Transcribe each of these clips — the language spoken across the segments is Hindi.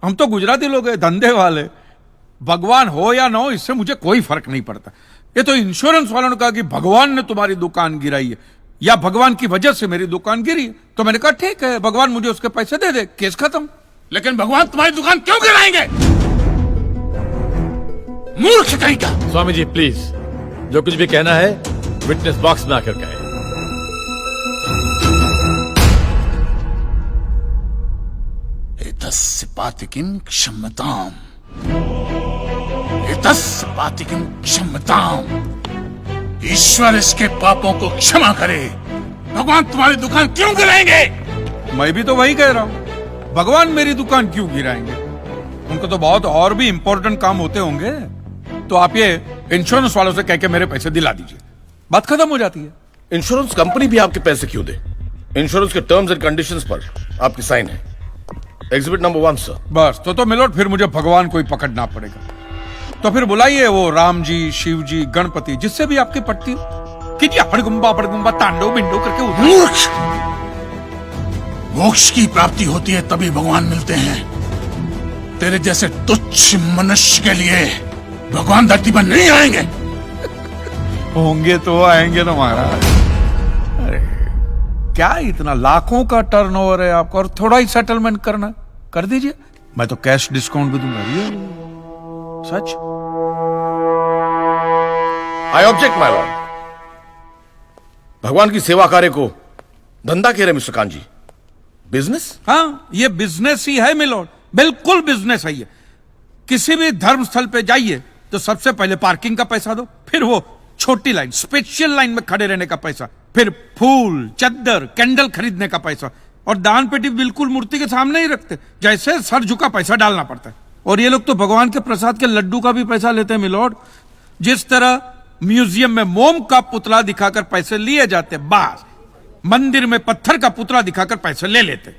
हम तो गुजराती लोग हैं, धंधे वाले। भगवान हो या ना हो इससे मुझे कोई फर्क नहीं पड़ता। ये तो इंश्योरेंस वालों ने कहा कि भगवान ने तुम्हारी दुकान गिराई है या भगवान की वजह से मेरी दुकान गिरी, तो मैंने कहा ठीक है, भगवान मुझे उसके पैसे दे दे, केस खत्म। लेकिन भगवान तुम्हारी दुकान क्यों गिराएंगे? मूर्ख कहीं का। स्वामी जी प्लीज, जो कुछ भी कहना है विटनेस बॉक्स में आकर कहें। एतस्य पातिकीं क्षम्यताम्, एतस्य पातिकीं क्षम्यताम्। ईश्वर इसके पापों को क्षमा करे। भगवान तुम्हारी दुकान क्यों गिराएंगे? मैं भी तो वही कह रहा हूं, भगवान मेरी दुकान क्यों गिराएंगे? उनको तो बहुत और भी इंपॉर्टेंट काम होते होंगे। तो आप ये इंश्योरेंस वालों से कह के मेरे पैसे दिला दीजिए, बात खत्म हो जाती है। इंश्योरेंस कंपनी भी आपके पैसे क्यों दे? इंश्योरेंस के टर्म्स एंड कंडीशंस पर आपकी साइन है। Exhibit number 1 sir. बस तो मिलोट, फिर मुझे भगवान को ही पकड़ना पड़ेगा। तो फिर बुलाइए वो राम जी, शिव जी, गणपति, जिससे भी आपकी पट्टी हो। कीजिए हड़गुम्बा तांडव बिंडो करके उधर। मूर्ख! मोक्ष की प्राप्ति होती है तभी भगवान मिलते हैं। तेरे जैसे तुच्छ मनुष्य के लिए भगवान धरती पर नहीं आएंगे। होंगे तो आएंगे ना महाराज। अरे क्या इतना लाखों का टर्नओवर है आपका, और थोड़ा ही सेटलमेंट करना, कर दीजिए। मैं तो कैश डिस्काउंट भी दूंगा। ये सच। I object my lord. भगवान की सेवा कार्य को धंधा कह रहे मिस्टर कांत जी, बिजनेस? हाँ, ये बिजनेस ही है मिलोड, बिल्कुल बिजनेस है ये। किसी भी धर्म स्थल पे जाइए तो सबसे पहले पार्किंग का पैसा दो, फिर वो छोटी लाइन, स्पेशल लाइन में खड़े रहने का पैसा, फिर फूल, चद्दर, कैंडल खरीदने का पैसा, और दान पेटी बिल्कुल मूर्ति के सामने ही रखते, जैसे सर झुका पैसा डालना पड़ता है। और ये लोग तो भगवान के प्रसाद के लड्डू का भी पैसा लेते हैं मिलोड। जिस तरह म्यूजियम में मोम का पुतला दिखाकर पैसे लिए जाते, बस मंदिर में पत्थर का पुतला दिखाकर पैसे ले लेते।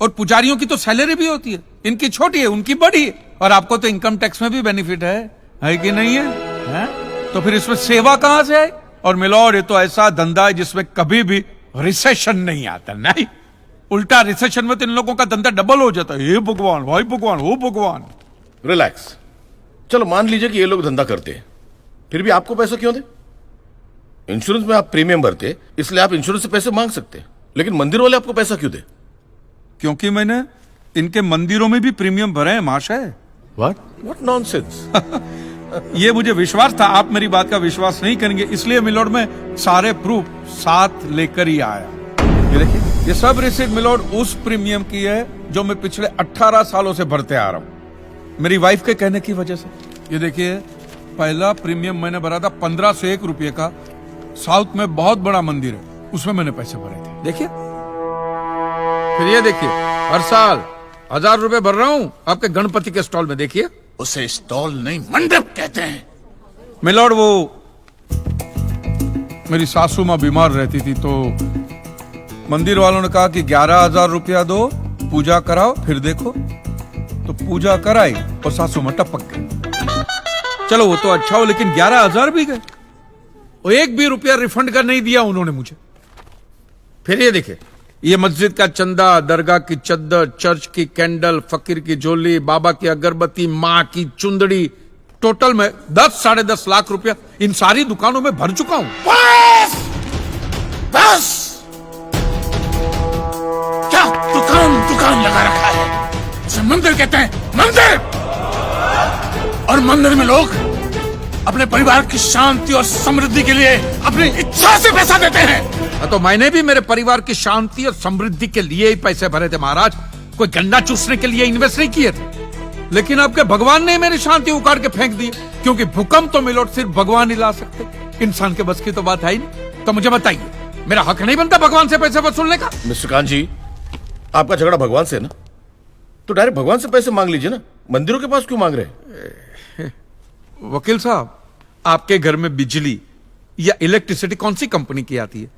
और पुजारियों की तो सैलरी भी होती है, इनकी छोटी है, उनकी बड़ी है। और आपको तो इनकम टैक्स में भी बेनिफिट है कि नहीं है? तो फिर इसमें सेवा कहां से आए? और मिलोड, ये तो ऐसा धंधा है जिसमें कभी भी रिसेशन नहीं आता। नहीं, उल्टा रिसेशन में तो इन लोगों का धंधा डबल हो जाता है। हे भगवान, भाई भगवान, हो भगवान। रिलैक्स। चलो मान लीजिए कि ये लोग धंधा करते हैं, फिर भी आपको पैसा क्यों दे? इंश्योरेंस में आप प्रीमियम भरते, इसलिए आप इंश्योरेंस से पैसे मांग सकते हैं, लेकिन मंदिर वाले आपको पैसा क्यों दे? क्योंकि मैंने इनके मंदिरों में भी प्रीमियम भरे हैं महाशय। What nonsense? ये मुझे विश्वास था, आप मेरी बात का विश्वास नहीं करेंगे, इसलिए मिलोड में सारे प्रूफ साथ लेकर ही आया। ये देखिए, ये सब रिसीट मिलोड उस प्रीमियम की है जो मैं पिछले 18 सालों से भरते आ रहा हूं, मेरी वाइफ के कहने की वजह से। ये देखिए, पहला प्रीमियम मैंने भरा था 1501 रुपये का, साउथ में बहुत बड़ा मंदिर है, उसमें मैंने पैसे भरे थे। देखिए, फिर ये देखिए, हर साल 1000 रुपए भर रहा हूं आपके गणपति के स्टॉल में। देखिए, उसे स्टॉल नहीं मंडप कहते हैं। मिलोड, वो मेरी सासू मां बीमार रहती थी, तो मंदिर वालों ने कहा कि 11,000 रुपया दो, पूजा कराओ, फिर देखो। तो पूजा कराई और सासू मां टपक गई। चलो वो तो अच्छा हो, लेकिन 11,000 भी गए, और एक भी रुपया रिफंड का नहीं दिया उन्होंने मुझे। फिर ये देखिए, ये मस्जिद का चंदा, दरगाह की चद्दर, चर्च की कैंडल, फकीर की झोली, बाबा की अगरबत्ती, माँ की चुंदड़ी, टोटल में 10-10.5 लाख रुपया इन सारी दुकानों में भर चुका हूं। बस! बस! क्या दुकान लगा रखा है? इसे मंदिर कहते हैं, मंदिर! और मंदिर में लोग अपने परिवार की शांति और समृद्धि के लिए अपनी इच्छा से पैसा देते हैं। तो मैंने भी मेरे परिवार की शांति और समृद्धि के लिए ही पैसे भरे थे महाराज, कोई गन्ना चूसने के लिए इन्वेस्ट नहीं किए थे। लेकिन आपके भगवान ने मेरी शांति उखाड़ के फेंक दी, क्योंकि भूकंप तो मिलोट सिर्फ भगवान ही ला सकते, इंसान के बस की तो बात है ही नहीं। तो मुझे बताइए, मेरा हक नहीं बनता भगवान से पैसे वसूलने का? मिस्टर कांत जी, आपका झगड़ा भगवान से है ना, तो डायरेक्ट भगवान से पैसे मांग लीजिए ना, मंदिरों के पास क्यों मांग रहे हैं? वकील साहब, आपके घर में बिजली या इलेक्ट्रिसिटी कौन सी कंपनी की आती है?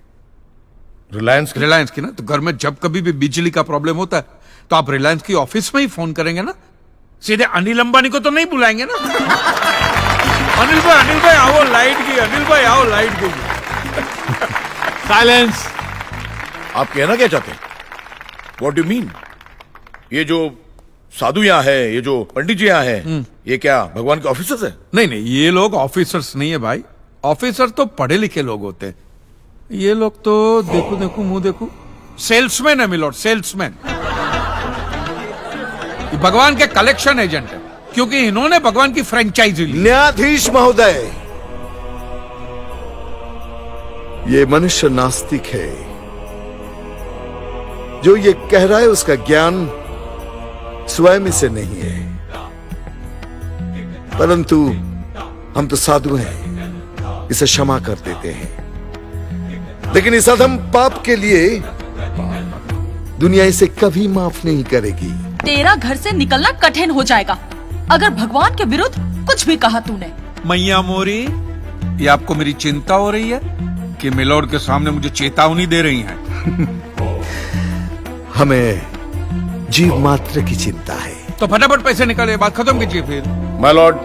रिलायंस की ना। तो घर में जब कभी भी बिजली का प्रॉब्लम होता है तो आप रिलायंस की ऑफिस में ही फोन करेंगे ना, सीधे अनिल अंबानी को तो नहीं बुलाएंगे ना। अनिल भाई आओ लाइट गई, अनिल भाई आओ लाइट गई। साइलेंस। आप कहना क्या चाहते हैं? What do mean? ये जो साधु यहाँ है, ये जो पंडित जी यहाँ है, ये क्या भगवान के ऑफिसर्स है? नहीं नहीं, ये लोग ऑफिसर्स नहीं है भाई। ऑफिसर तो पढ़े लिखे लोग होते हैं। ये लोग तो देखो देखो मुंह देखो, सेल्समैन है मिलोड, सेल्समैन। ये भगवान के कलेक्शन एजेंट है, क्योंकि इन्होंने भगवान की फ्रेंचाइजी ली। न्यायाधीश महोदय, ये मनुष्य नास्तिक है। जो ये कह रहा है उसका ज्ञान स्वयं से नहीं है, परंतु हम तो साधु हैं, इसे क्षमा कर देते हैं। लेकिन इस अधम पाप के लिए दुनिया इसे कभी माफ नहीं करेगी। तेरा घर से निकलना कठिन हो जाएगा अगर भगवान के विरुद्ध कुछ भी कहा तूने। मैया मोरी, ये आपको मेरी चिंता हो रही है कि मिलोड के सामने मुझे चेतावनी दे रही हैं? हमें जीव मात्र की चिंता है। तो फटाफट पैसे निकाले, बात खत्म कीजिए फिर। My Lord,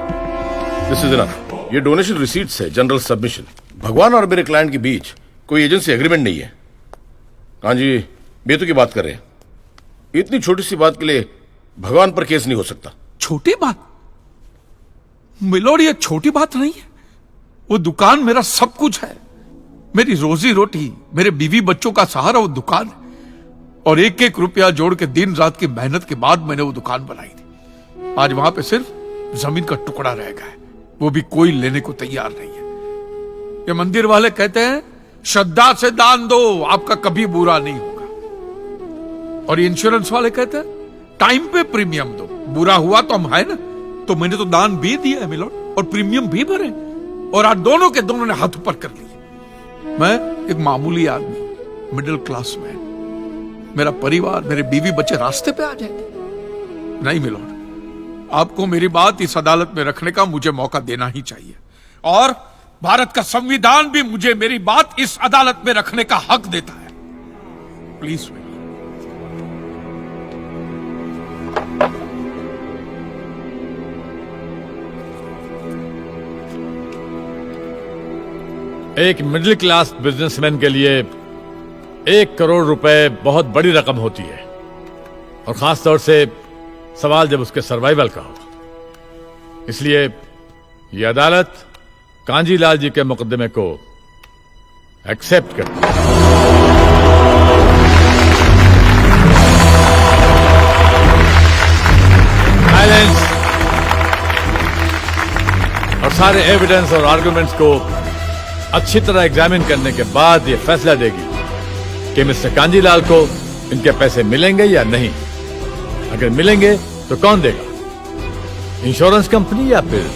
this is enough. ये डोनेशन रिसीट्स है, जनरल सबमिशन। भगवान और मेरे क्लाइंट के बीच कोई एजेंसी एग्रीमेंट नहीं है। हाँ जी, बेतु की बात कर रहे हैं। इतनी छोटी सी बात के लिए भगवान पर केस नहीं हो सकता। छोटी बात मिलोड, ये छोटी बात नहीं है। वो दुकान मेरा सब कुछ है, मेरी रोजी रोटी, मेरे बीवी बच्चों का सहारा वो दुकान है। और एक एक रुपया जोड़ के दिन रात की मेहनत के बाद मैंने वो दुकान बनाई थी। आज वहां पे सिर्फ जमीन का टुकड़ा रह गया है, वो भी कोई लेने को तैयार नहीं है। ये मंदिर वाले कहते हैं श्रद्धा से दान दो, आपका कभी बुरा नहीं होगा। और ये इंश्योरेंस वाले कहते हैं टाइम पे प्रीमियम दो, बुरा हुआ तो हम है ना। तो मैंने तो दान भी दिया है मिलोड, और प्रीमियम भी भरे, और आज दोनों के दोनों ने हाथ ऊपर कर लिए। मैं एक मामूली आदमी, मिडिल क्लास मैन, मेरा परिवार, मेरे बीवी बच्चे रास्ते पे आ जाएंगे। नहीं मिलोड, आपको मेरी बात इस अदालत में रखने का मुझे मौका देना ही चाहिए, और भारत का संविधान भी मुझे मेरी बात इस अदालत में रखने का हक देता है। प्लीज एक मिडिल क्लास बिजनेसमैन के लिए 1 करोड़ रुपए बहुत बड़ी रकम होती है, और खास तौर से सवाल जब उसके सर्वाइवल का हो। इसलिए यह अदालत कांजीलाल जी के मुकदमे को एक्सेप्ट करती है। साइलेंस। और सारे एविडेंस और आर्गुमेंट्स को अच्छी तरह एग्जामिन करने के बाद यह फैसला देगी कि मिस्टर कांजीलाल को इनके पैसे मिलेंगे या नहीं। अगर मिलेंगे तो कौन देगा, इंश्योरेंस कंपनी या फिर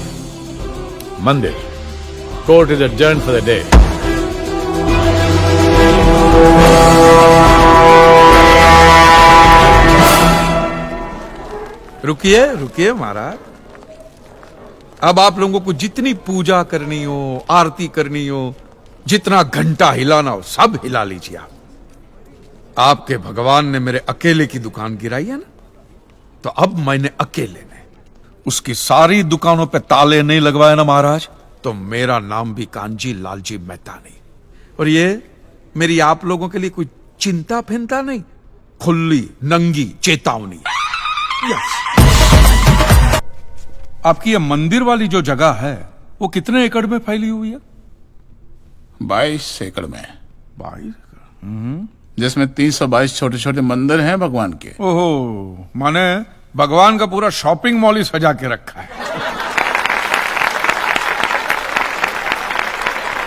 मंदिर? Court is adjourned for the day. रुकिए रुकिए महाराज, अब आप लोगों को जितनी पूजा करनी हो, आरती करनी हो, जितना घंटा हिलाना हो, सब हिला लीजिए आप। आपके भगवान ने मेरे अकेले की दुकान गिराई है ना, तो अब मैंने अकेले ने उसकी सारी दुकानों पे ताले नहीं लगवाए ना महाराज, तो मेरा नाम भी कांजी लालजी मेहता नहीं। और ये मेरी आप लोगों के लिए कोई चिंता फिंता नहीं, खुली नंगी चेतावनी। यस। आपकी ये मंदिर वाली जो जगह है वो कितने एकड़ में फैली हुई है? 22 एकड़ में, 22 जिसमें 322 छोटे छोटे मंदिर हैं भगवान के। ओहो, माने भगवान का पूरा शॉपिंग मॉल ही सजा के रखा है।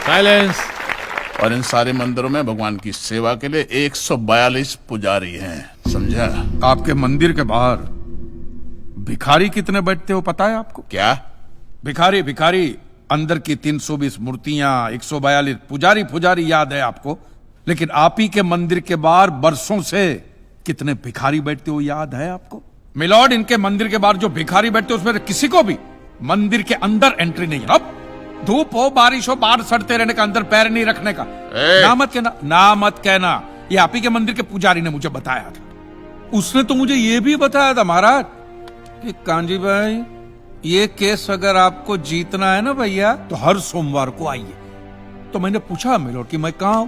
साइलेंस। और इन सारे मंदिरों में भगवान की सेवा के लिए 142 पुजारी हैं, समझा? आपके मंदिर के बाहर भिखारी कितने बैठते हो पता है आपको? क्या? भिखारी भिखारी अंदर की 320 मूर्तियां, 142 पुजारी पुजारी याद है आपको, लेकिन आप ही के मंदिर के बाहर बरसों से कितने भिखारी बैठते हो याद है आपको? मिलॉर्ड, इनके मंदिर के बाहर जो भिखारी बैठते हो उसमें किसी को भी मंदिर के अंदर एंट्री नहीं है। अब धूप हो बारिश हो बाहर सड़ते रहने का, अंदर पैर नहीं रखने का। ना मत कहना, ना मत कहना, ये आप ही के मंदिर के पुजारी ने मुझे बताया था। उसने तो मुझे ये भी बताया था महाराज कि कांजी भाई, ये केस अगर आपको जीतना है ना भैया, तो हर सोमवार को आइए। तो मैंने पूछा मिलोड कि मैं कहाँ हूं,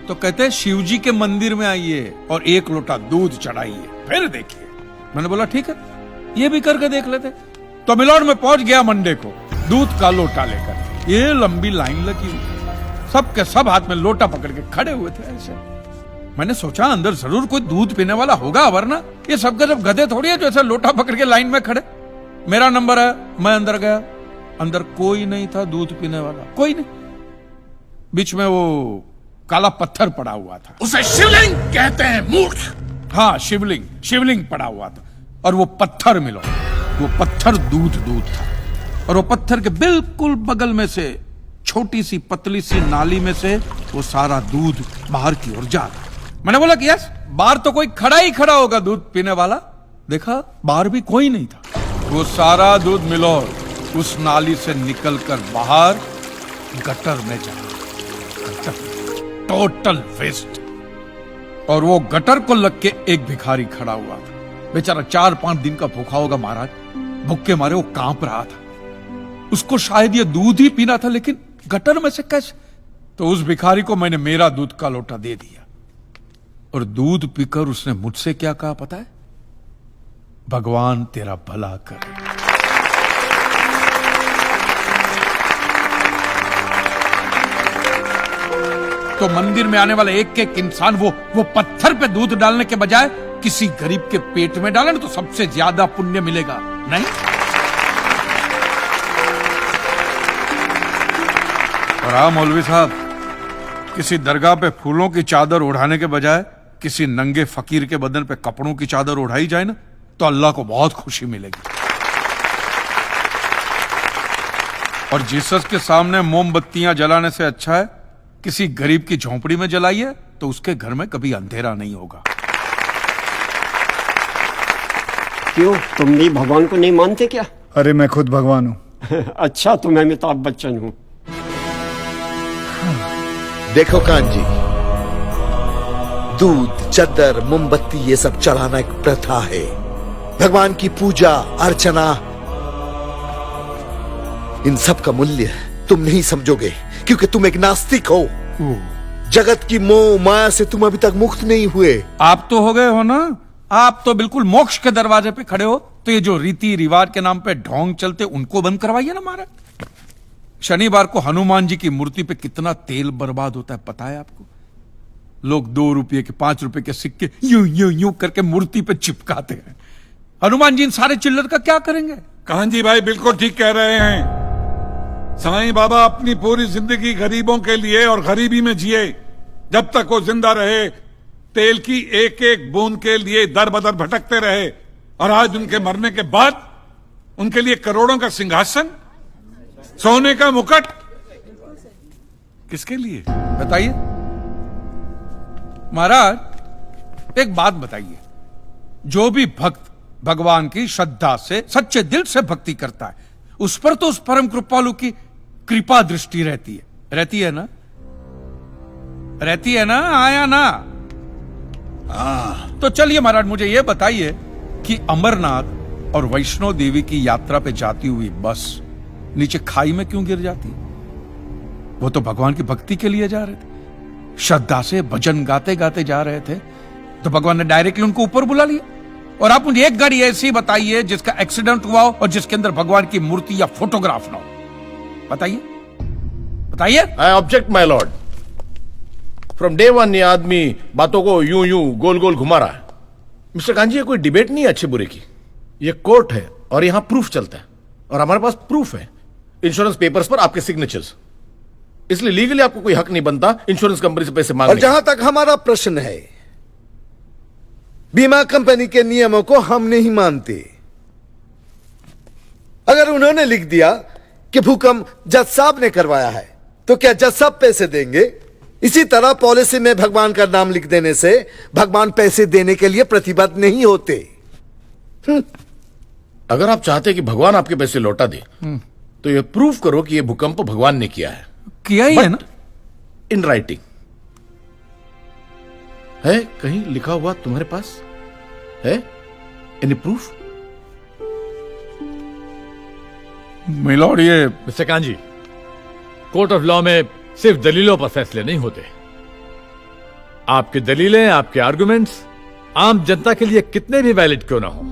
तो कहते हैं शिव जी के मंदिर में आइए और 1 लोटा दूध चढ़ाइए, फिर देखिए। मैंने बोला ठीक है। ये भी करके देख लेते। तो मिलॉर्ड में पहुंच गया मंडे को दूध का लोटा लेकर। ये लंबी लाइन लगी हुई, सबके सब हाथ में लोटा पकड़ के खड़े हुए थे ऐसे। मैंने सोचा अंदर जरूर कोई दूध पीने वाला होगा, वरना ये सबके सब गधे थोड़ी है जो ऐसे लोटा पकड़ के लाइन में खड़े। मेरा नंबर है, मैं अंदर गया, अंदर कोई नहीं था दूध पीने वाला, कोई नहीं। बीच में वो काला पत्थर पड़ा हुआ था, उसे शिवलिंग कहते हैं मूर्ख। हाँ शिवलिंग पड़ा हुआ था। और वो पत्थर मिलो, वो पत्थर दूध था। और वो पत्थर के बिल्कुल बगल में से छोटी सी पतली सी नाली में से वो सारा दूध बाहर की ओर जा रहा। मैंने बोला कि यस, बाहर तो कोई खड़ा होगा दूध पीने वाला। देखा बाहर भी कोई नहीं था। वो सारा दूध मिलो उस नाली से निकलकर बाहर गटर में जा रहा। Total waste. और वो गटर को लग के एक भिखारी खड़ा हुआ था, बेचारा 4-5 दिन का भूखा होगा महाराज, भूख के मारे वो कांप रहा था। उसको शायद ये दूध ही पीना था, लेकिन गटर में से कैसे? तो उस भिखारी को मैंने मेरा दूध का लोटा दे दिया। और दूध पीकर उसने मुझसे क्या कहा पता है? भगवान तेरा भला करे। तो मंदिर में आने वाला एक एक इंसान वो पत्थर पे दूध डालने के बजाय किसी गरीब के पेट में डाले ना, तो सबसे ज्यादा पुण्य मिलेगा। नहीं और हाँ मौलवी साहब, किसी दरगाह पे फूलों की चादर ओढ़ाने के बजाय किसी नंगे फकीर के बदन पे कपड़ों की चादर ओढ़ाई जाए ना, तो अल्लाह को बहुत खुशी मिलेगी। और जीसस के सामने मोमबत्तियां जलाने से अच्छा है किसी गरीब की झोंपड़ी में जलाइए, तो उसके घर में कभी अंधेरा नहीं होगा। क्यों, तुम भी भगवान को नहीं मानते क्या? अरे मैं खुद भगवान हूं। अच्छा, तो मैं अमिताभ बच्चन हूं। देखो कान जी, दूध, चद्दर, मोमबत्ती ये सब चढ़ाना एक प्रथा है। भगवान की पूजा अर्चना, इन सब का मूल्य तुम नहीं समझोगे, क्योंकि तुम एक नास्तिक हो। जगत की मोह माया से तुम अभी तक मुक्त नहीं हुए। आप तो हो गए हो ना, आप तो बिल्कुल मोक्ष के दरवाजे पे खड़े हो। तो ये जो रीति रिवाज के नाम पे ढोंग चलते, उनको बंद करवाइए ना महाराज। शनिवार को हनुमान जी की मूर्ति पे कितना तेल बर्बाद होता है पता है आपको? लोग 2 रुपये के 5 रुपए के सिक्के यूं यूं यूं करके मूर्ति पे चिपकाते हैं। हनुमान जी इन सारे चिल्लर का क्या करेंगे? कांजी भाई बिल्कुल ठीक कह रहे हैं। साईं बाबा अपनी पूरी जिंदगी गरीबों के लिए और गरीबी में जिए। जब तक वो जिंदा रहे तेल की एक एक बूंद के लिए दर बदर भटकते रहे, और आज उनके मरने के बाद उनके लिए करोड़ों का सिंहासन, सोने का मुकुट, किसके लिए बताइए महाराज। एक बात बताइए, जो भी भक्त भगवान की श्रद्धा से सच्चे दिल से भक्ति करता है, उस पर तो उस परम कृपालु की कृपा दृष्टि रहती है ना? रहती है ना? आया ना? तो चलिए महाराज, मुझे यह बताइए कि अमरनाथ और वैष्णो देवी की यात्रा पे जाती हुई बस नीचे खाई में क्यों गिर जाती? वो तो भगवान की भक्ति के लिए जा रहे थे, श्रद्धा से भजन गाते गाते जा रहे थे, तो भगवान ने डायरेक्टली उनको ऊपर बुला लिया। और आप मुझे एक गाड़ी ऐसी बताइए जिसका एक्सीडेंट हुआ हो और जिसके अंदर भगवान की मूर्ति या फोटोग्राफ ना हो। बताइए। आई object my Lord. From day one ये आदमी बातों को यूं यूं गोल गोल घुमा रहा है। मिस्टर कांजी, ये कोई डिबेट नहीं है अच्छे बुरे की, ये कोर्ट है और यहां प्रूफ चलता है, और हमारे पास प्रूफ है, इंश्योरेंस पेपर्स पर आपके सिग्नेचर्स। इसलिए लीगली आपको कोई हक नहीं बनता इंश्योरेंस कंपनी से पैसे मांगने। और जहां तक हमारा प्रश्न है, बीमा कंपनी के नियमों को हम नहीं मानते। अगर उन्होंने लिख दिया कि भूकंप जज साहब ने करवाया है, तो क्या जज साहब पैसे देंगे? इसी तरह पॉलिसी में भगवान का नाम लिख देने से भगवान पैसे देने के लिए प्रतिबद्ध नहीं होते। अगर आप चाहते कि भगवान आपके पैसे लौटा दे, तो यह प्रूफ करो कि यह भूकंप भगवान ने किया है। किया ही है ना? इन राइटिंग है, कहीं लिखा हुआ तुम्हारे पास है? Any proof? मिलॉर्ड, ये mister kanji, court of law में सिर्फ दलीलों पर फैसले नहीं होते। आपकी दलीलें, आपके आर्गुमेंट्स आम जनता के लिए कितने भी वैलिड क्यों ना हो,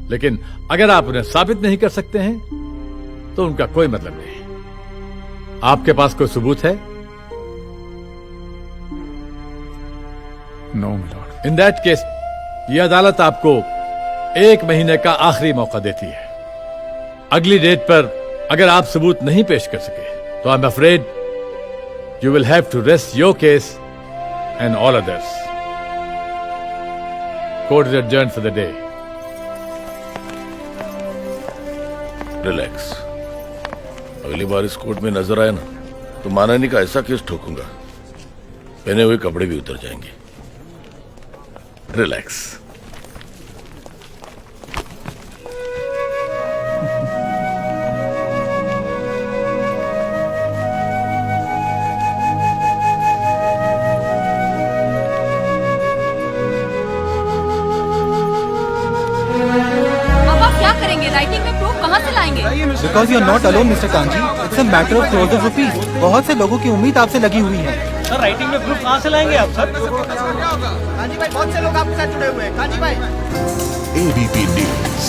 लेकिन अगर आप उन्हें साबित नहीं कर सकते हैं तो उनका कोई मतलब नहीं। आपके पास कोई सबूत है? No milord. In that case यह अदालत आपको 1 महीने का आखिरी मौका देती है। अगली डेट पर अगर आप सबूत नहीं पेश कर सके तो I am afraid you will have to rest your case and all others. Court is adjourned for the day. Relax. अगली बार इस कोर्ट में नजर आया ना तो मानहानि का ऐसा केस ठोकूंगा, पहने हुए कपड़े भी उतर जाएंगे। रिलैक्स। अब आप क्या करेंगे? राइटिंग में प्रूफ कहाँ से लाएंगे? Because you are not alone mister Kanji, it's a matter of crores of rupees। बहुत से लोगों की उम्मीद आपसे लगी हुई है। सर राइटिंग में प्रूफ कहाँ से लाएंगे आप सर? कांजी भाई, बहुत से लोग आपके साथ जुड़े हुए हैं। कांजी भाई, एबीपी न्यूज।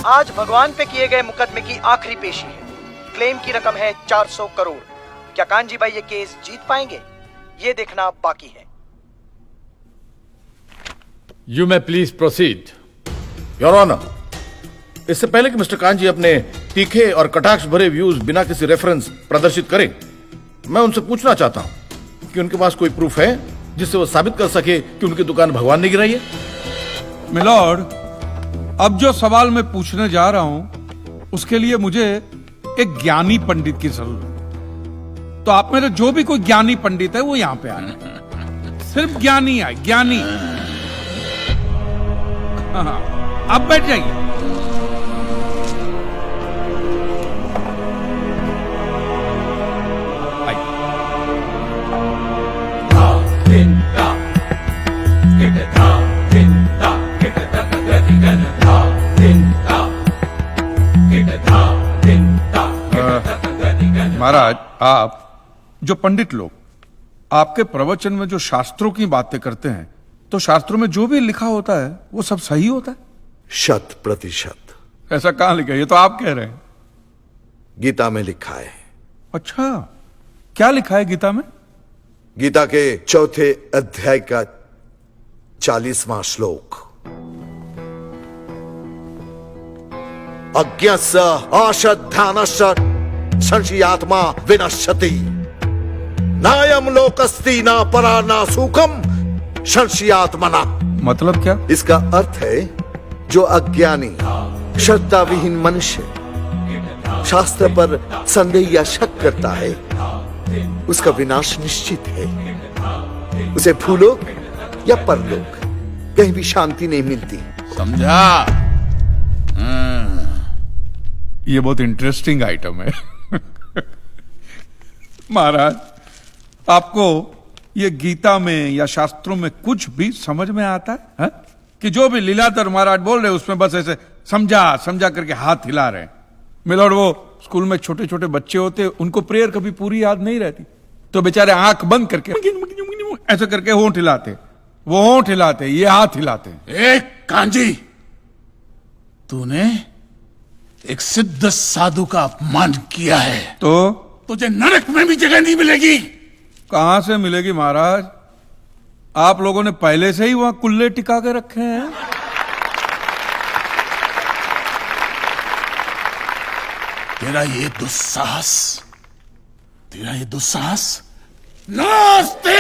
आज भगवान पे किए गए मुकदमे की आखिरी पेशी है। क्लेम की रकम है 400 करोड़। क्या कांजी भाई ये केस जीत पाएंगे? ये देखना बाकी है। You may please proceed. Your honour, इससे पहले कि मिस्टर कांजी अपने तीखे और कटाक्ष भरे व्यूज बिना किसी रेफरेंस प्रदर्शित करें, मैं उनसे पूछना चाहता हूं कि उनके पास कोई प्रूफ है जिससे वो साबित कर सके कि उनकी दुकान भगवान ने गिराई है? मिलॉर्ड, अब जो सवाल मैं पूछने जा रहा हूं उसके लिए मुझे एक ज्ञानी पंडित की जरूरत है। तो आप मेरे जो भी कोई ज्ञानी पंडित है वो यहां पे आए। सिर्फ ज्ञानी आए, ज्ञानी। हाँ, आप बैठ जाइए। महाराज, आप जो पंडित लोग आपके प्रवचन में जो शास्त्रों की बातें करते हैं, तो शास्त्रों में जो भी लिखा होता है वो सब सही होता है? 100%। ऐसा कहां लिखा है? ये तो आप कह रहे हैं। गीता में लिखा है। अच्छा, क्या लिखा है गीता में? गीता के 4थे अध्याय का 40वां श्लोक। अज्ञस्य अश्रद्धानस्य संशयात्मा विनश्यति, नायम लोकस्ति न परा न सुखम संशयात्मना। मतलब क्या? इसका अर्थ है जो अज्ञानी श्रद्धा विहीन मनुष्य शास्त्र पर संदेह या शक करता है उसका विनाश निश्चित है। उसे भूलोक या परलोक कहीं भी शांति नहीं मिलती। समझा? ये बहुत इंटरेस्टिंग आइटम है। महाराज, आपको ये गीता में या शास्त्रों में कुछ भी समझ में आता है? कि जो भी लीलाधर महाराज बोल रहे हैं उसमें बस ऐसे समझा समझा करके हाथ हिला रहे हैं। मिलॉर्ड, वो स्कूल में छोटे छोटे बच्चे होते, उनको प्रेयर कभी पूरी याद नहीं रहती, तो बेचारे आंख बंद करके ऐसे करके होंठ हिलाते, वो होंठ हिलाते, ये हाथ हिलाते। ए कांजी, तूने एक सिद्ध साधु का अपमान किया है तो तुझे नरक में भी जगह नहीं मिलेगी। कहां से मिलेगी महाराज? आप लोगों ने पहले से ही वहां कुल्ले टिका के रखे हैं। तेरा ये दुस्साहस नास्तिक!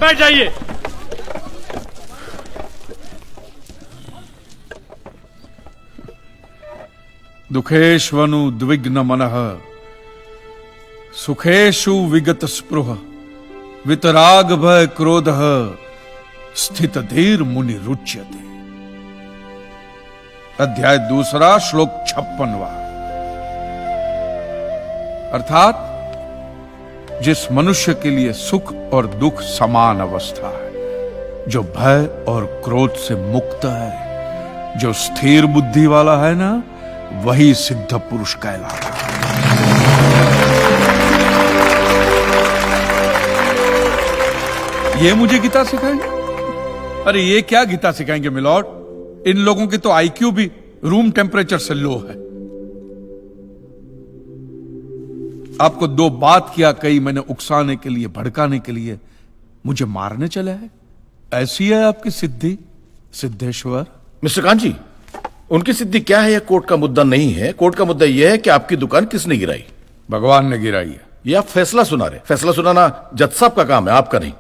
बैठ जाइए। दुखेश्वनु द्विग्न मनः सुखेशु विगत स्पृह वितराग भय क्रोध स्थित धीर मुनि रुच्यते। अध्याय 2 श्लोक 56वां। अर्थात जिस मनुष्य के लिए सुख और दुख समान अवस्था है, जो भय और क्रोध से मुक्त है, जो स्थिर बुद्धि वाला है ना, वही सिद्ध पुरुष कहलाता है। ये मुझे गीता सिखाएंगे? अरे ये क्या गीता सिखाएंगे मिलॉर्ड, इन लोगों की तो आईक्यू भी रूम टेम्परेचर से लो है। आपको 2 बात किया कही मैंने उकसाने के लिए, भड़काने के लिए, मुझे मारने चले हैं। ऐसी है आपकी सिद्धि सिद्धेश्वर? मिस्टर कांजी, उनकी सिद्धि क्या है यह कोर्ट का मुद्दा नहीं है। कोर्ट का मुद्दा यह है कि आपकी दुकान किसने गिराई। भगवान ने गिराई है। ये आप फैसला सुना रहे। फैसला सुनाना जज साहब का काम है, आपका नहीं।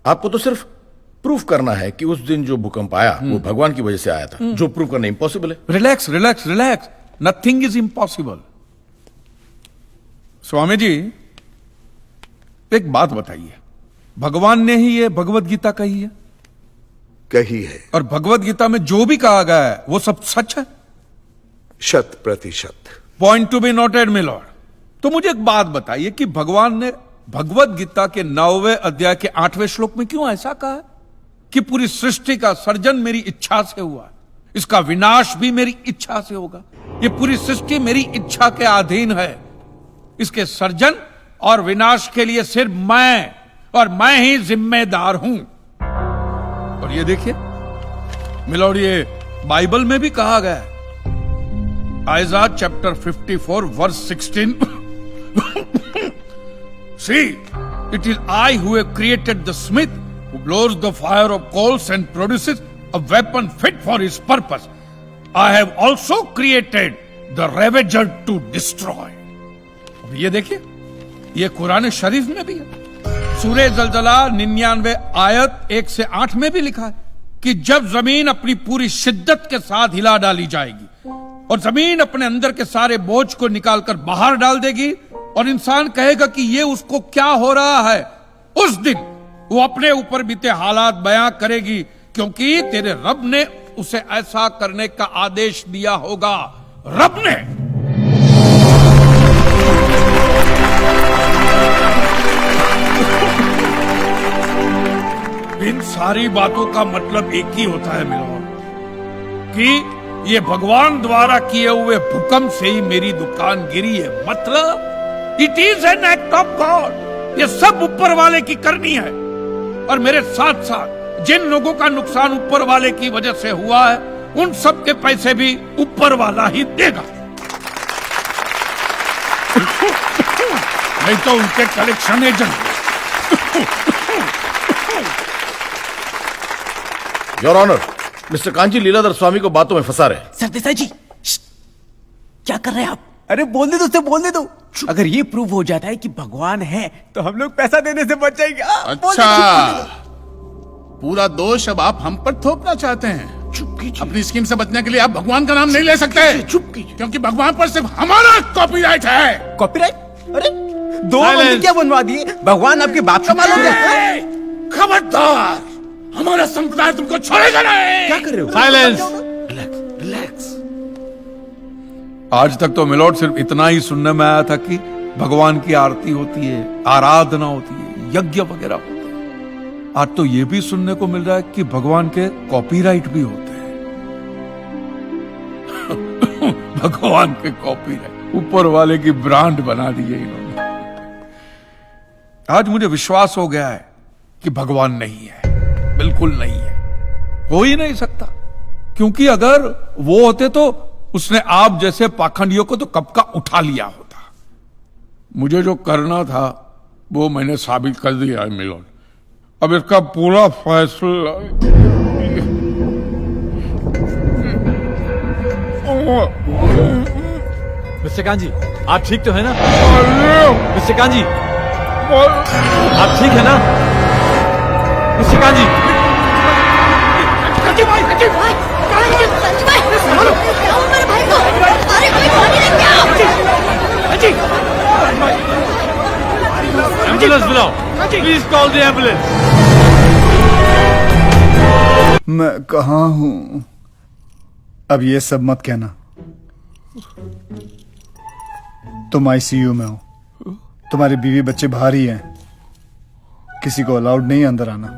आपको तो सिर्फ प्रूफ करना है कि उस दिन जो भूकंप आया वो भगवान की वजह से आया था, जो प्रूफ करना इंपॉसिबल है। Relax relax relax, nothing is impossible. Swami ji एक बात बताइए, भगवान ने ही ये भगवत गीता कही है? कही है। और भगवत गीता में जो भी कहा गया है वो सब सच है? 100%। Point to be noted milord. तो मुझे एक बात बताइए कि भगवान ने भगवत गीता के 9वें अध्याय के 8वें श्लोक में क्यों ऐसा कहा है कि पूरी सृष्टि का सर्जन मेरी इच्छा से हुआ, इसका विनाश भी मेरी इच्छा से होगा, ये पूरी सृष्टि मेरी इच्छा के अधीन है, इसके सर्जन और विनाश के लिए सिर्फ मैं और मैं ही जिम्मेदार हूं। और ये देखिए मिलॉर्ड, ये बाइबल में भी कहा गया है, Aiza chapter 54 verse 16 See, it is I who have created the smith who blows the fire of coals and produces a weapon fit for his purpose. I have also created the ravager to destroy. अब ये देखिए, ये कुरान शरीफ में भी है। सूरह जलजला 99 आयत 1 से 8 में भी लिखा है कि जब जमीन अपनी पूरी शिद्दत के साथ हिला डाली जाएगी और जमीन अपने अंदर के सारे बोझ को निकालकर बाहर डाल देगी और इंसान कहेगा कि ये उसको क्या हो रहा है, उस दिन वो अपने ऊपर बीते हालात बयां करेगी, क्योंकि तेरे रब ने उसे ऐसा करने का आदेश दिया होगा। रब ने। इन सारी बातों का मतलब एक ही होता है मिलॉर्ड कि ये भगवान द्वारा किए हुए भूकंप से ही मेरी दुकान गिरी है। मतलब it is an act of God. ये सब ऊपर वाले की करनी है। और मेरे साथ साथ जिन लोगों का नुकसान ऊपर वाले की वजह से हुआ है, उन सब के पैसे भी ऊपर वाला ही देगा। नहीं तो उनके collection agent. Your honour, mister Kanchi Leeladhar Swami को बातों में फंसा रहे। सर देसाई जी, क्या कर रहे हैं आप? अरे बोलने दो, बोलने दो। अगर ये प्रूव हो जाता है कि भगवान है तो हम लोग पैसा देने से बच जाएंगे। अच्छा, पूरा दोष अब आप हम पर थोपना चाहते हैं। चुप कीजिए। अपनी स्कीम से बचने के लिए आप भगवान का नाम नहीं ले सकते। चुप कीजिए। क्योंकि भगवान पर सिर्फ हमारा कॉपीराइट है। कॉपीराइट? अरे 2 मंदिर क्या बनवा दिए? भगवान आपके बाप का मालूम है। खबरदार, हमारा संप्रदाय तुमको छोड़ेगा नहीं। क्या कर रहे हो? साइलेंस। रिलैक्स। आज तक तो मिलॉर्ड सिर्फ इतना ही सुनने में आया था कि भगवान की आरती होती है, आराधना होती है, यज्ञ वगैरह होते हैं। आज तो ये भी सुनने को मिल रहा है कि भगवान के कॉपीराइट भी होते हैं। भगवान के कॉपीराइट ऊपर वाले की ब्रांड बना दिए इन्होंने। आज मुझे विश्वास हो गया है कि भगवान नहीं है, बिल्कुल नहीं है, हो ही नहीं सकता। क्योंकि अगर वो होते तो उसने आप जैसे पाखंडियों को तो कब का उठा लिया होता। मुझे जो करना था वो मैंने साबित कर दिया है मिलॉर्ड। अब इसका पूरा फैसला। मिस्टर कांजी, आप ठीक तो है ना? मिस्टर कांजी, आप ठीक है ना? मिस्टर कांजी। एम्बुलेंस बुलाओ, प्लीज कॉल द एम्बुलेंस। मैं कहाँ हूँ? अब ये सब मत कहना। तुम आईसीयू में हो, तुम्हारी बीवी बच्चे बाहर ही हैं, किसी को अलाउड नहीं अंदर आना।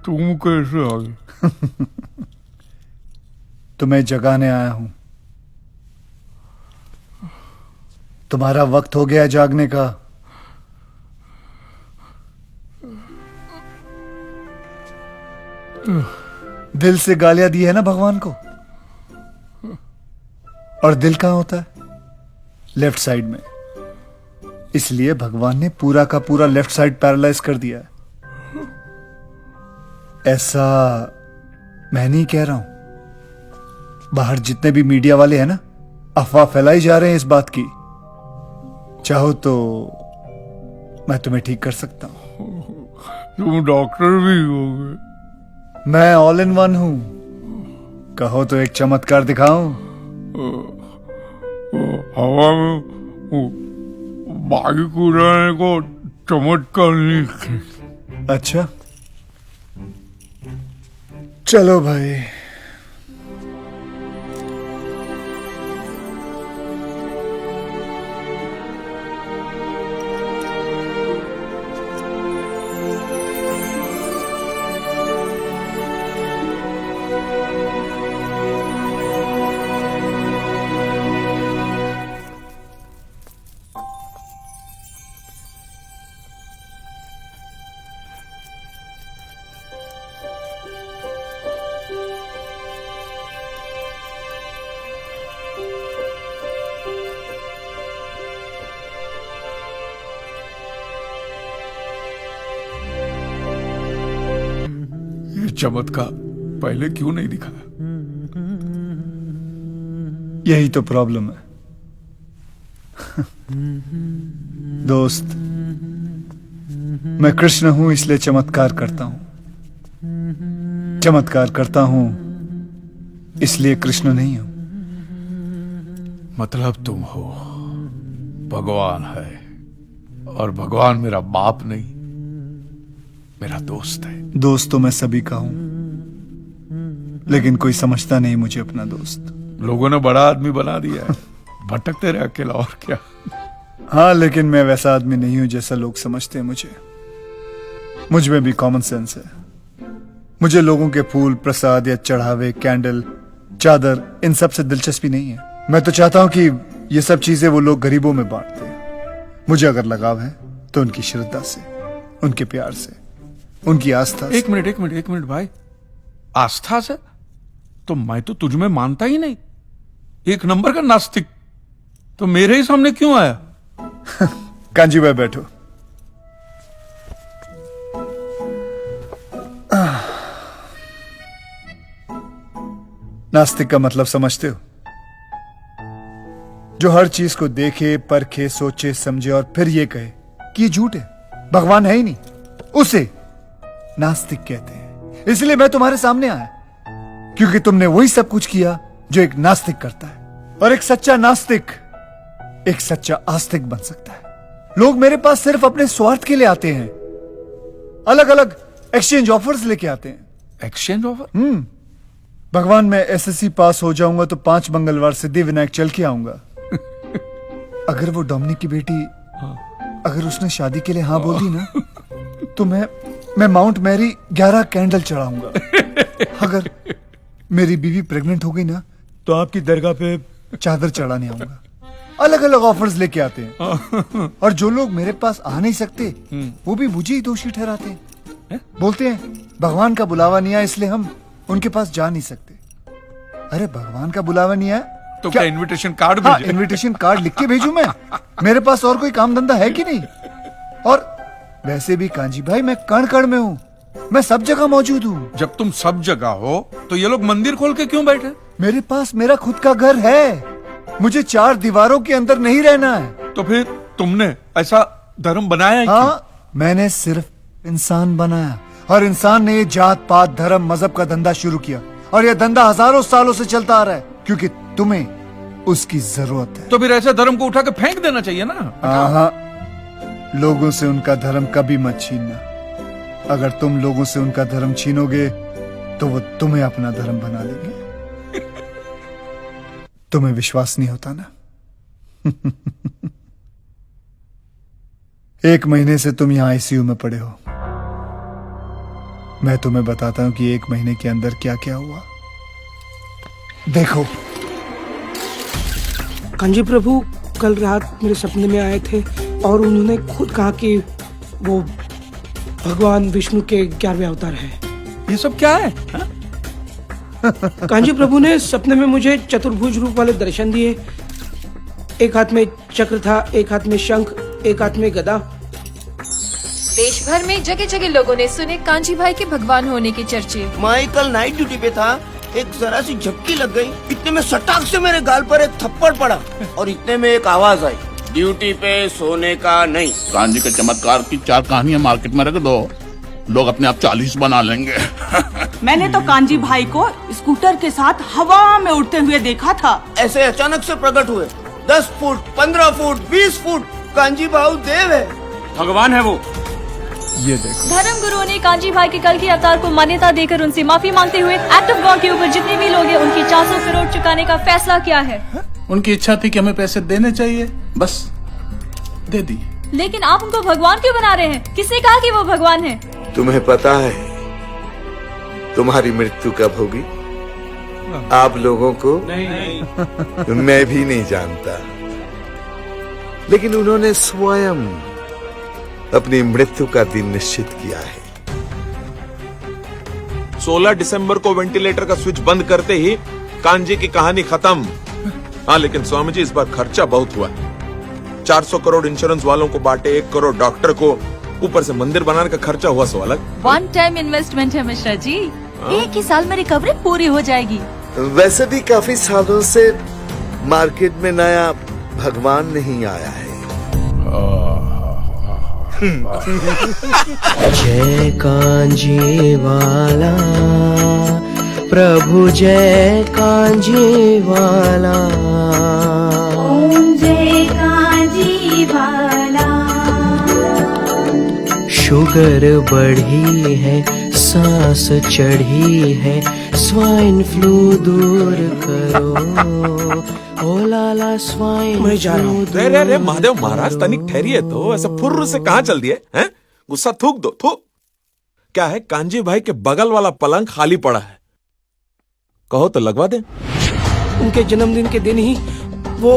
तुम कैसे आ गए? तुम्हें जगाने आया हूं। तुम्हारा वक्त हो गया जागने का। दिल से गालियां दी है ना भगवान को। और दिल कहां होता है? लेफ्ट साइड में। इसलिए भगवान ने पूरा का पूरा लेफ्ट साइड पैरालाइज कर दिया है। ऐसा मैं नहीं कह रहा हूं। बाहर जितने भी मीडिया वाले हैं ना, अफवाह फैलाई जा रहे हैं इस बात की। चाहो तो मैं तुम्हें ठीक कर सकता हूं। तुम डॉक्टर भी होगे? मैं ऑल इन वन हूं। कहो तो एक चमत्कार दिखाऊं? हवा में बागी उड़ाने को चमत्कार नहीं। अच्छा चलो भाई। चमत्कार पहले क्यों नहीं दिखाया? यही तो प्रॉब्लम है दोस्त। मैं कृष्ण हूं इसलिए चमत्कार करता हूं। चमत्कार करता हूं इसलिए कृष्ण नहीं हूं। मतलब तुम हो, भगवान है, और भगवान मेरा बाप नहीं, मेरा दोस्त है। दोस्त तो मैं सभी का हूं, लेकिन कोई समझता नहीं मुझे अपना दोस्त। लोगों ने बड़ा आदमी बना दिया है, भटकते रहे अकेला, और क्या। हाँ, लेकिन मैं वैसा आदमी नहीं हूं जैसा लोग समझते हैं मुझे। मुझ में भी कॉमन सेंस है। मुझे लोगों के फूल, प्रसाद या चढ़ावे, कैंडल, चादर, इन सब से दिलचस्पी नहीं है। मैं तो चाहता हूं कि ये सब चीजें वो लोग गरीबों में बांटते हैं। मुझे अगर लगाव है तो उनकी श्रद्धा से, उनके प्यार से, उनकी आस्था से। एक मिनट भाई, आस्था से? तो मैं तो तुझ में मानता ही नहीं, एक नंबर का नास्तिक। तो मेरे ही सामने क्यों आया? कांजी भाई बैठो। नास्तिक का मतलब समझते हो? जो हर चीज को देखे, परखे, सोचे, समझे और फिर ये कहे कि ये झूठ है, भगवान है ही नहीं, उसे नास्तिक कहते हैं। इसलिए मैं तुम्हारे सामने आया, क्योंकि तुमने वही सब कुछ किया जो एक नास्तिक करता है। और एक सच्चा नास्तिक एक सच्चा आस्तिक बन सकता है। लोग मेरे पास सिर्फ अपने स्वार्थ के लिए आते हैं। अलग अलग एक्सचेंज ऑफर्स लेके आते हैं। Exchange offer? भगवान, मैं एसएससी पास हो जाऊंगा तो 5 मंगलवार सिद्धिविनायक चल के आऊंगा। अगर वो डोमिनिक की बेटी, अगर उसने शादी के लिए हाँ बोल दी ना, तो मैं माउंट मैरी 11 कैंडल चढ़ाऊंगा। अगर मेरी बीवी प्रेग्नेंट हो गई ना, तो आपकी दरगाह पे चादर चढ़ाने आऊंगा। अलग अलग ऑफर्स लेके आते हैं। और जो लोग मेरे पास आ नहीं सकते, वो भी मुझे ही दोषी ठहराते हैं। बोलते हैं भगवान का बुलावा नहीं आया इसलिए हम उनके पास जा नहीं सकते। अरे भगवान का बुलावा नहीं आया तो क्या इनविटेशन कार्ड हाँ, इनविटेशन कार्ड लिख के भेजूं मैं? मेरे पास और कोई काम धंधा है कि नहीं? और वैसे भी कांजी भाई, मैं कण कण में हूँ, मैं सब जगह मौजूद हूँ। जब तुम सब जगह हो तो ये लोग मंदिर खोल के क्यों बैठे? मेरे पास मेरा खुद का घर है। मुझे 4 दीवारों के अंदर नहीं रहना है। तो फिर तुमने ऐसा धर्म बनाया ही हाँ, मैंने सिर्फ इंसान बनाया, और इंसान ने ये जात पात, धर्म, मजहब का धंधा शुरू किया, और यह धंधा हजारों सालों से चलता आ रहा है, क्योंकि तुम्हें उसकी जरूरत है। तो फिर ऐसे धर्म को उठा के फेंक देना चाहिए ना। हाँ, लोगों से उनका धर्म कभी मत छीनना। अगर तुम लोगों से उनका धर्म छीनोगे तो वो तुम्हें अपना धर्म बना लेंगे। तुम्हें विश्वास नहीं होता ना? 1 महीने से तुम यहां आईसीयू में पड़े हो। मैं तुम्हें बताता हूं कि 1 महीने के अंदर क्या क्या हुआ। देखो कांजी प्रभु कल रात मेरे सपने में आए थे और उन्होंने खुद कहा कि वो भगवान विष्णु के 11वें अवतार है। ये सब क्या है? कांजी प्रभु ने सपने में मुझे चतुर्भुज रूप वाले दर्शन दिए। एक हाथ में चक्र था, एक हाथ में शंख, एक हाथ में गदा। देश भर में जगह जगह लोगों ने सुने कांजी भाई के भगवान होने के चर्चे। मैं कल नाइट ड्यूटी पे था, एक जरा सी झपकी लग गई, इतने में सटाक से मेरे गाल पर एक थप्पड़ पड़ा और इतने में एक आवाज आई, ड्यूटी पे सोने का नहीं। कांजी के चमत्कार की 4 कहानियां मार्केट में रख दो, लोग अपने आप 40 बना लेंगे। मैंने तो कांजी भाई को स्कूटर के साथ हवा में उड़ते हुए देखा था। ऐसे अचानक से प्रकट हुए, 10 फुट, 15 फुट, 20 फुट, कांजी भाऊ देव है, भगवान है वो। ये देखो धर्म गुरुओं ने कांजी भाई के कल के अवतार को मान्यता देकर उनसे माफी मांगते हुए एक्ट ऑफ गॉड के ऊपर जितने भी लोग हैं उनकी 400 करोड़ चुकाने का फैसला किया है। उनकी इच्छा थी कि हमें पैसे देने चाहिए, बस दे दी। लेकिन आप उनको भगवान क्यों बना रहे हैं? किसने कहा कि वो भगवान है? तुम्हें पता है तुम्हारी मृत्यु कब होगी? आप लोगों को नहीं। मैं भी नहीं जानता, लेकिन उन्होंने स्वयं अपनी मृत्यु का दिन निश्चित किया है। 16 दिसंबर को वेंटिलेटर का स्विच बंद करते ही कांजी की कहानी खत्म। हाँ, लेकिन स्वामी जी इस बार खर्चा बहुत हुआ। 400 करोड़ इंश्योरेंस वालों को बांटे, 1 करोड़ डॉक्टर को, ऊपर से मंदिर बनाने का खर्चा हुआ सो अलग। 1 टाइम इन्वेस्टमेंट है मिश्रा जी, एक ही साल में रिकवरी पूरी हो जाएगी। वैसे भी काफी सालों से मार्केट में नया भगवान नहीं आया है। जय कांजी वाला प्रभु, जय कांजी वाला, ओम जय कांजी वाला। शुगर बढ़ी है, सांस चढ़ी है, स्वाइन फ्लू दूर करो, ओ लाला स्वाइन। मैं जा रहा हूँ। रे महादेव महाराज, तनिक ठहरिए तो, ऐसा फुर्र से कहाँ चल दिए हैं? गुस्सा थूक दो, थू। क्या है, कांजी भाई के बगल वाला पलंग खाली पड़ा है, कहो तो लगवा दे। उनके जन्मदिन के दिन ही वो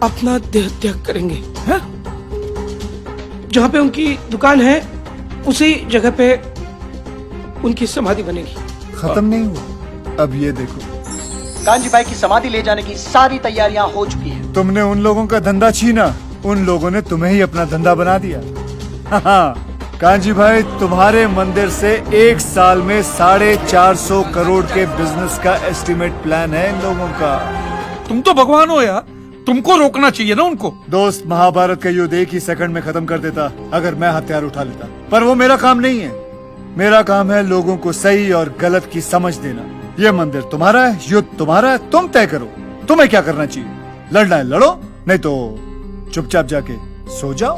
अपना देह त्याग करेंगे। जहाँ पे उनकी दुकान है उसी जगह पे उनकी समाधि बनेगी। खत्म नहीं हुआ, अब ये देखो कांजी भाई की समाधि ले जाने की सारी तैयारियां हो चुकी हैं। तुमने उन लोगों का धंधा छीना, उन लोगों ने तुम्हें ही अपना धंधा बना दिया। कांजी भाई, तुम्हारे मंदिर से 1 साल में 450 करोड़ के बिजनेस का एस्टिमेट प्लान है इन लोगों का। तुम तो भगवान हो यार, तुमको रोकना चाहिए ना उनको। दोस्त, महाभारत का युद्ध 1 ही सेकंड में खत्म कर देता अगर मैं हथियार उठा लेता, पर वो मेरा काम नहीं है। मेरा काम है लोगों को सही और गलत की समझ देना। ये मंदिर तुम्हारा है, युद्ध तुम्हारा है, तुम तय करो तुम्हें क्या करना चाहिए। लड़ना है लड़ो, नहीं तो चुपचाप जाके सो जाओ।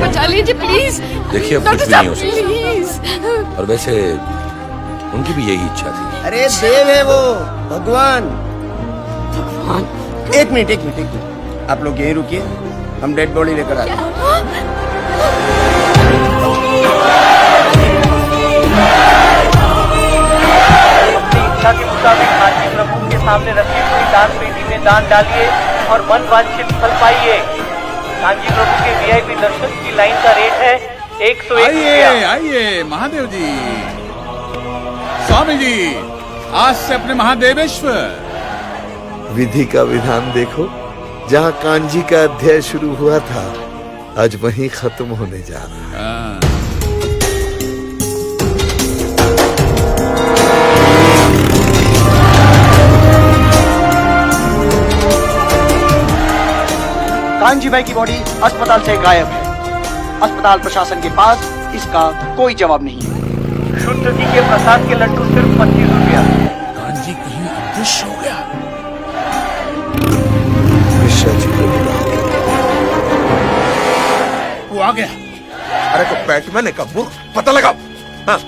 बचा लीजिए प्लीज। देखिए, अब कुछ भी नहीं हो सकता, और वैसे उनकी भी यही इच्छा थी। अरे देव है वो, भगवान। एक मिनट, आप लोग यहीं रुकिए, हम डेड बॉडी लेकर आते हैं। अपनी इच्छा के मुताबिक कांजी प्रभु के सामने रखी हुई दान पेटी में दान डालिए और मन वांछित फल पाइए। कांजी प्रभु के VIP दर्शन की लाइन का रेट है 101 रुपया। आइए महादेव जी, स्वामी जी, आज से अपने महादेवेश्वर। विधि का विधान देखो, जहाँ कांजी का अध्याय शुरू हुआ था आज वहीं खत्म होने जा रहा है। कांजी भाई की बॉडी अस्पताल से गायब है। अस्पताल प्रशासन के पास इसका कोई जवाब नहीं है। शुद्ध घी के प्रसाद के लड्डू सिर्फ 25 रुपया। कांजी कहीं अदृश्य हो गया। मिश्रा जी को बुलाओ। वो आ गया। अरे तो बैटमैन का मुंह पता लगा। हाँ,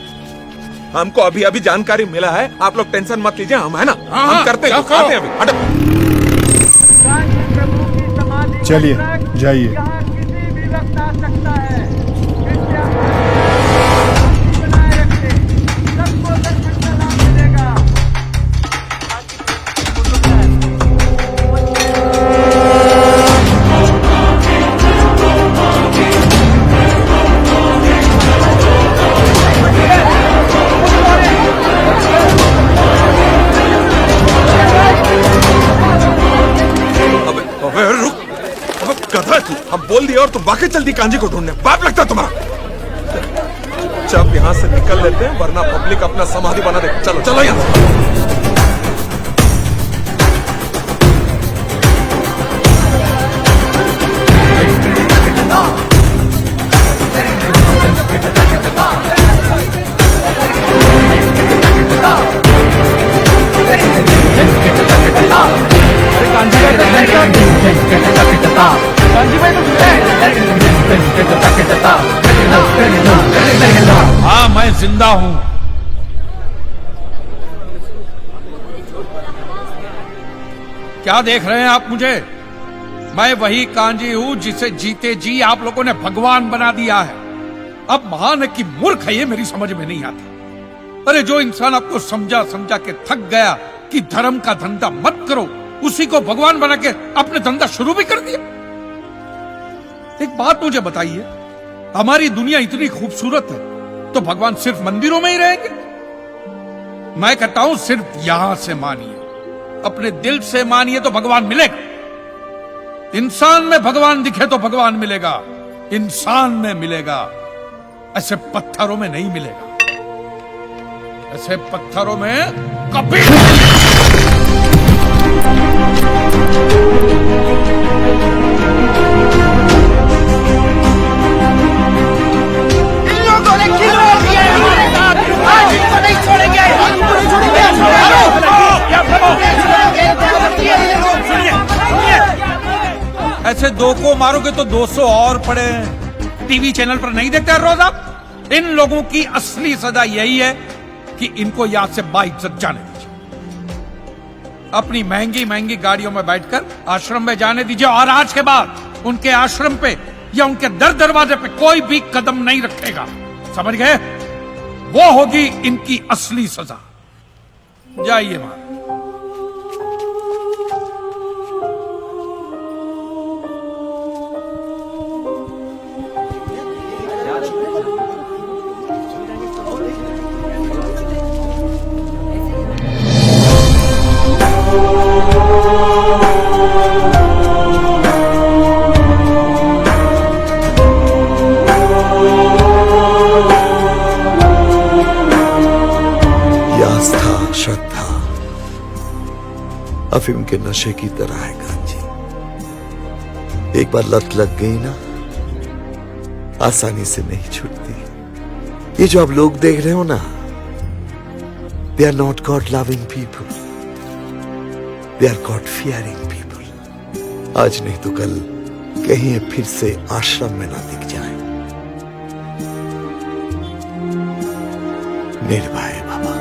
हमको अभी अभी जानकारी मिला है, आप लोग टेंशन मत लीजिए, हम है ना, हम करते हैं, आते हैं अभी। हटो। चलिए जाइए। अबे रुक, अब गधा है तू। हम बोल दिया और तुम वाकई चल दी कांजी को ढूंढने। बाप लगता है तुम्हारा। जब यहाँ से निकल लेते हैं वरना पब्लिक अपना समाधि बना दे। चलो चलो यहाँ से। हाँ, मैं जिंदा हूं। क्या देख रहे हैं आप मुझे? मैं वही कांजी हूं जिसे जीते जी आप लोगों ने भगवान बना दिया है। अब महान है कि मूर्ख है, ये मेरी समझ में नहीं आता। अरे जो इंसान आपको समझा समझा के थक गया कि धर्म का धंधा मत करो, उसी को भगवान बना के अपने धंधा शुरू भी कर दिया। एक बात मुझे बताइए, हमारी दुनिया इतनी खूबसूरत है तो भगवान सिर्फ मंदिरों में ही रहेंगे? मैं कहता हूं सिर्फ यहां से मानिए, अपने दिल से मानिए तो भगवान मिलेगा। इंसान में भगवान दिखे तो भगवान मिलेगा, इंसान में मिलेगा, ऐसे पत्थरों में नहीं मिलेगा। ऐसे पत्थरों में कभी ऐसे दो को मारोगे तो 200 और पड़े हैं। टीवी चैनल पर नहीं देखते रोज आप? इन लोगों की असली सजा यही है कि इनको यहां से बाइज्जत जाने दीजिए। अपनी महंगी महंगी गाड़ियों में बैठकर आश्रम में जाने दीजिए और आज के बाद उनके आश्रम पे या उनके दर दरवाजे पे कोई भी कदम नहीं रखेगा। समझ गए? वो होगी इनकी असली सजा। जाइए मां। श्रद्धा अफीम के नशे की तरह है गांजी। एक बार लत लग गई ना, आसानी से नहीं छूटती। ये जो आप लोग देख रहे हो ना, they are not God loving people, they are God fearing people. आज नहीं तो कल कहीं फिर से आश्रम में ना दिख जाए। निर्भय बाबा।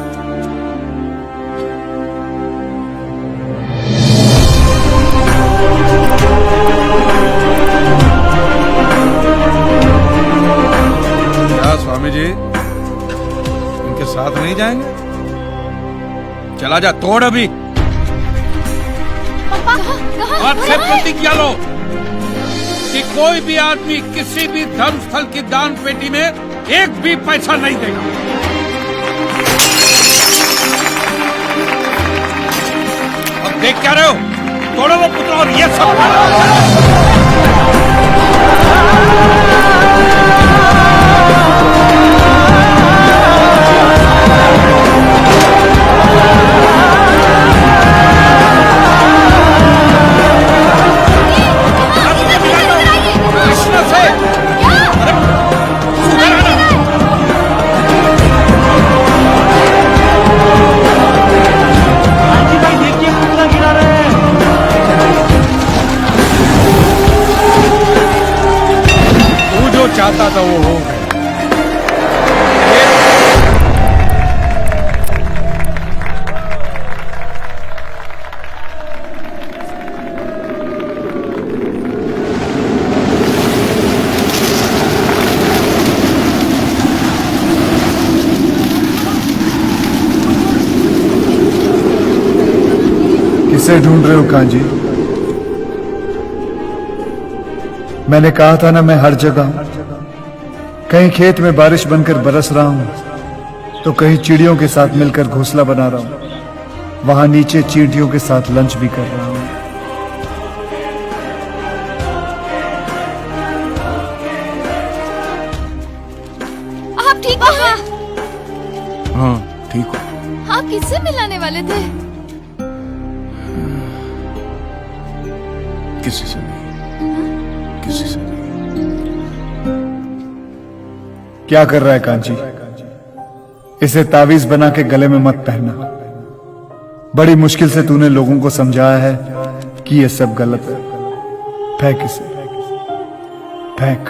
स्वामी जी इनके साथ नहीं जाएंगे? चला जा, तोड़ अभी। आज से प्रतिज्ञा लो कि कोई भी आदमी किसी भी धर्म स्थल की दान पेटी में एक भी पैसा नहीं देगा। अब देख क्या रहे हो? तोड़ो वो पुतला और ये सब। चाहता था वो हो गया। किसे ढूंढ रहे हो कांजी? मैंने कहा था ना मैं हर जगह हूं। कहीं खेत में बारिश बनकर बरस रहा हूं तो कहीं चिड़ियों के साथ मिलकर घोंसला बना रहा हूं। वहां नीचे चींटियों के साथ लंच भी कर रहा हूं। आप ठीक है? हाँ ठीक हो। आप किससे मिलाने वाले थे? किसी से नहीं, किसी से नहीं। क्या कर रहा है कांची? इसे तावीज बना के गले में मत पहनना। बड़ी मुश्किल से तूने लोगों को समझाया है कि ये सब गलत है। फेंक इसे, फेंक।